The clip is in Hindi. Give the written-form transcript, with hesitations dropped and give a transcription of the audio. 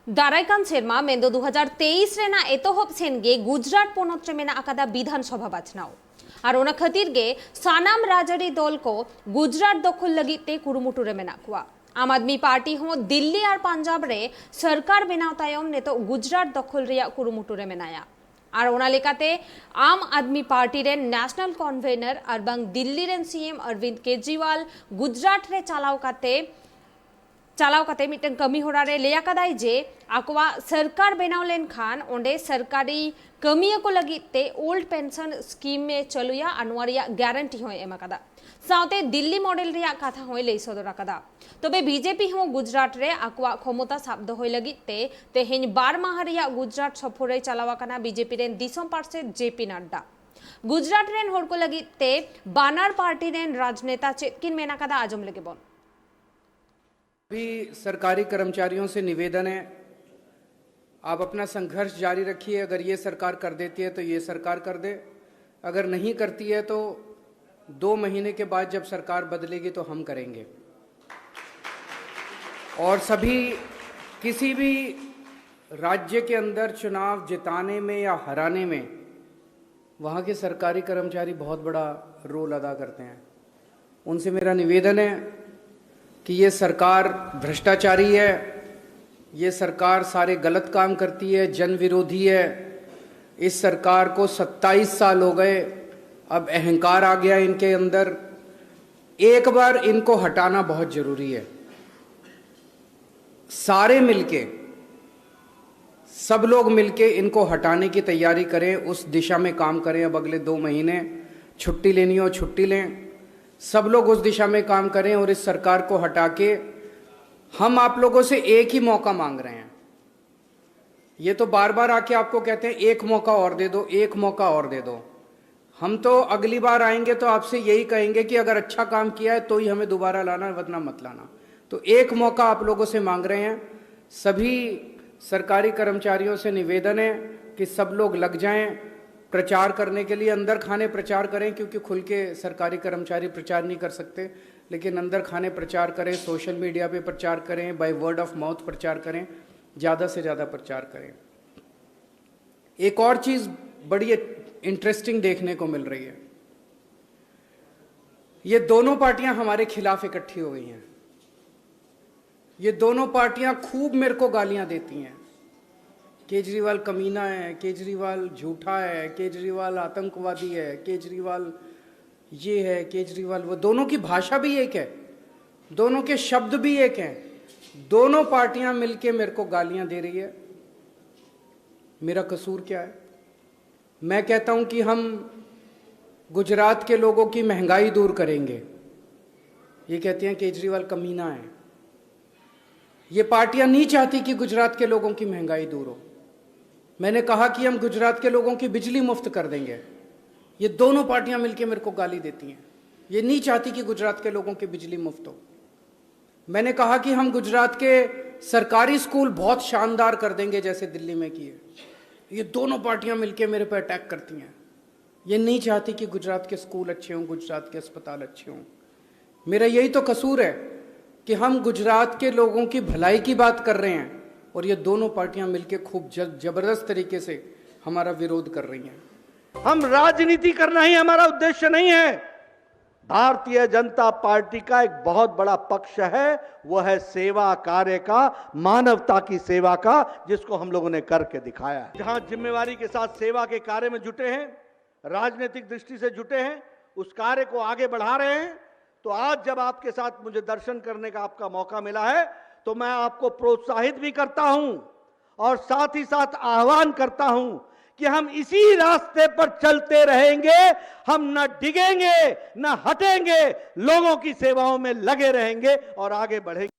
ᱫᱟᱨᱟᱭᱠᱟᱱ ᱥᱮᱨᱢᱟ ᱢᱮᱱᱫᱚ 2023 ᱨᱮᱱᱟᱜ ᱮᱛᱚᱦᱚᱵ ᱥᱮᱱ ᱜᱮ ᱜᱩᱡᱽᱨᱟᱴ ᱯᱚᱱᱚᱛ ᱨᱮ ᱢᱮᱱᱟᱜ ᱟᱠᱟᱫᱟ ᱵᱤᱫᱷᱟᱱ ᱥᱚᱵᱷᱟ ᱵᱟᱪᱷᱱᱟᱣ ᱟᱨ ᱚᱱᱟ ᱠᱷᱟᱹᱛᱤᱨ ᱜᱮ ᱥᱟᱱᱟᱢ ᱨᱟᱡᱽᱟᱹᱨᱤ ᱫᱚᱞ ᱠᱚ ᱜᱩᱡᱽᱨᱟᱴ ᱫᱚᱠᱷᱚᱞ ᱞᱟᱹᱜᱤᱫ ᱛᱮ ᱠᱩᱨᱩᱢᱩᱴᱩ ᱨᱮ ᱢᱮᱱᱟᱜ ᱠᱚᱣᱟ। आम आदमी पार्टी हूँ दिल्ली और पंजाब रे सरकार बनाव तायम नेतो गुजरात दखल रिया कुरुमुटु रे मेनाया और ओना लेकाते आम आदमी पार्टी रे नेशनल कन्वेनर और बांग दिल्ली रे सीएम अरविंद केजरीवाल गुजरात रे चालाव काते मिटन कमी होरा रे लेया कदाई जे आकवा सरकार बनाव लेन खान ओंडे सरकारी कमिया को लगिते ओल्ड पेंशन स्कीम में चलुया अनवारिया गारंटी होय एमा कदा साउते दिल्ली मॉडल रिया कथा होय लई सदरा कदा तबे बीजेपी हो गुजरात रे आकवा क्षमता साब दोहय लगिते तेहेन 12 माह रिया गुजरात सफर रे चलावा कना बीजेपी रेन दिसम पार्षद जेपी नड्डा गुजरात रेन होड़ को लगिते बानार पार्टी रेन राजनेता चेतकिन मेना कदा आजम लगे बोन भी सरकारी कर्मचारियों से निवेदन है, आप अपना संघर्ष जारी रखिए। अगर ये सरकार कर देती है तो ये सरकार कर दे, अगर नहीं करती है तो 2 महीने के बाद जब सरकार बदलेगी तो हम करेंगे। और सभी किसी भी राज्य के अंदर चुनाव जिताने में या हराने में वहाँ के सरकारी कर्मचारी बहुत बड़ा रोल अदा करते हैं। उनसे मेरा निवेदन है कि ये सरकार भ्रष्टाचारी है, ये सरकार सारे गलत काम करती है, जन विरोधी है। इस सरकार को 27 साल हो गए, अब अहंकार आ गया इनके अंदर। एक बार इनको हटाना बहुत जरूरी है। सारे मिलके, सब लोग मिलके इनको हटाने की तैयारी करें, उस दिशा में काम करें। अब अगले 2 महीने छुट्टी लेनी हो छुट्टी लें, सब लोग उस दिशा में काम करें और इस सरकार को हटा के हम आप लोगों से एक ही मौका मांग रहे हैं। ये तो बार बार आके आपको कहते हैं एक मौका और दे दो, एक मौका और दे दो। हम तो अगली बार आएंगे तो आपसे यही कहेंगे कि अगर अच्छा काम किया है तो ही हमें दोबारा लाना, वरना मत लाना। तो एक मौका आप लोगों से मांग रहे हैं। सभी सरकारी कर्मचारियों से निवेदन है कि सब लोग लग जाएं प्रचार करने के लिए। अंदर खाने प्रचार करें, क्योंकि खुल के सरकारी कर्मचारी प्रचार नहीं कर सकते, लेकिन अंदर खाने प्रचार करें, सोशल मीडिया पे प्रचार करें, बाय वर्ड ऑफ माउथ प्रचार करें, ज़्यादा से ज़्यादा प्रचार करें। एक और चीज़ बड़ी इंटरेस्टिंग देखने को मिल रही है, ये दोनों पार्टियां हमारे खिलाफ इकट्ठी हो गई हैं। ये दोनों पार्टियां खूब मेरे को गालियां देती हैं। केजरीवाल कमीना है, केजरीवाल झूठा है, केजरीवाल आतंकवादी है, केजरीवाल ये है, केजरीवाल वो। दोनों की भाषा भी एक है, दोनों के शब्द भी एक हैं। दोनों पार्टियां मिलके मेरे को गालियां दे रही है। मेरा कसूर क्या है? मैं कहता हूं कि हम गुजरात के लोगों की महंगाई दूर करेंगे, ये कहते हैं केजरीवाल कमीना है। ये पार्टियां नहीं चाहती कि गुजरात के लोगों की महंगाई दूर हो। मैंने कहा कि हम गुजरात के लोगों की बिजली मुफ्त कर देंगे, ये दोनों पार्टियां मिलकर मेरे को गाली देती हैं। ये नहीं चाहती कि गुजरात के लोगों की बिजली मुफ्त हो। मैंने कहा कि हम गुजरात के सरकारी स्कूल बहुत शानदार कर देंगे जैसे दिल्ली में किए, ये दोनों पार्टियां मिलकर मेरे पर अटैक करती हैं। ये नहीं चाहती कि गुजरात के स्कूल अच्छे हों, गुजरात के अस्पताल अच्छे हों। मेरा यही तो कसूर है कि हम गुजरात के लोगों की भलाई की बात कर रहे हैं और ये दोनों पार्टियां मिलकर खूब जबरदस्त तरीके से हमारा विरोध कर रही हैं। हम राजनीति करना ही हमारा उद्देश्य नहीं है। भारतीय जनता पार्टी का एक बहुत बड़ा पक्ष है, वो है सेवा कार्य का, मानवता की सेवा का, जिसको हम लोगों ने करके दिखाया है। जहां जिम्मेवारी के साथ सेवा के कार्य में जुटे हैं, राजनीतिक दृष्टि से जुटे हैं, उस कार्य को आगे बढ़ा रहे हैं। तो आज जब आपके साथ मुझे दर्शन करने का आपका मौका मिला है, तो मैं आपको प्रोत्साहित भी करता हूं और साथ ही साथ आह्वान करता हूं कि हम इसी रास्ते पर चलते रहेंगे। हम न डिगेंगे, न हटेंगे, लोगों की सेवाओं में लगे रहेंगे और आगे बढ़ेंगे।